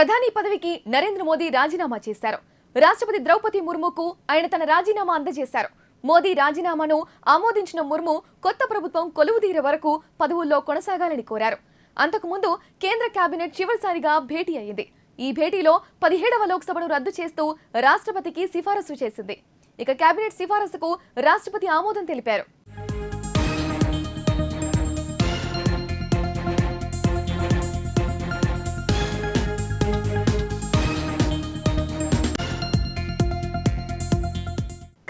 ప్రధాని పదవికి నరేంద్ర మోదీ రాజీనామా చేశారు. రాష్ట్రపతి ద్రౌపది ముర్ముకు ఆయన తన రాజీనామా అందజేశారు. మోదీ రాజీనామాను ఆమోదించిన ముర్ము కొత్త ప్రభుత్వం కొలువుదీరే వరకు పదవుల్లో కొనసాగాలని కోరారు. అంతకుముందు కేంద్ర కేబినెట్ చివరిసారిగా భేటీ అయింది. ఈ భేటీలో 17వ లోక్సభను రద్దు చేస్తూ రాష్ట్రపతికి సిఫారసు చేసింది. ఇక కేబినెట్ సిఫారసుకు రాష్ట్రపతి ఆమోదం తెలిపారు.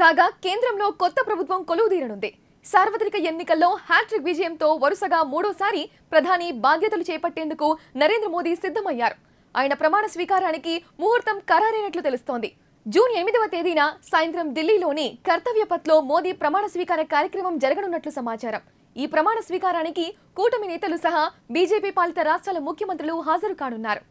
కాగా కేంద్రంలో కొత్త ప్రభుత్వం కొలువుదీరనుంది. సార్వత్రిక ఎన్నికల్లో హ్యాట్రిక్ విజయంతో వరుసగా మూడోసారి ప్రధాని బాధ్యతలు చేపట్టేందుకు నరేంద్ర మోదీ సిద్ధమయ్యారు. ఆయన ప్రమాణ స్వీకారానికి ముహూర్తం ఖరారైనట్లు తెలుస్తోంది. జూన్ 8వ తేదీన సాయంత్రం ఢిల్లీలోని కర్తవ్య పథ్లో మోదీ ప్రమాణ స్వీకార కార్యక్రమం జరగనున్నట్లు సమాచారం. ఈ ప్రమాణ స్వీకారానికి కూటమి నేతలు సహా బీజేపీ పాలిత రాష్ట్రాల ముఖ్యమంత్రులు హాజరు కానున్నారు.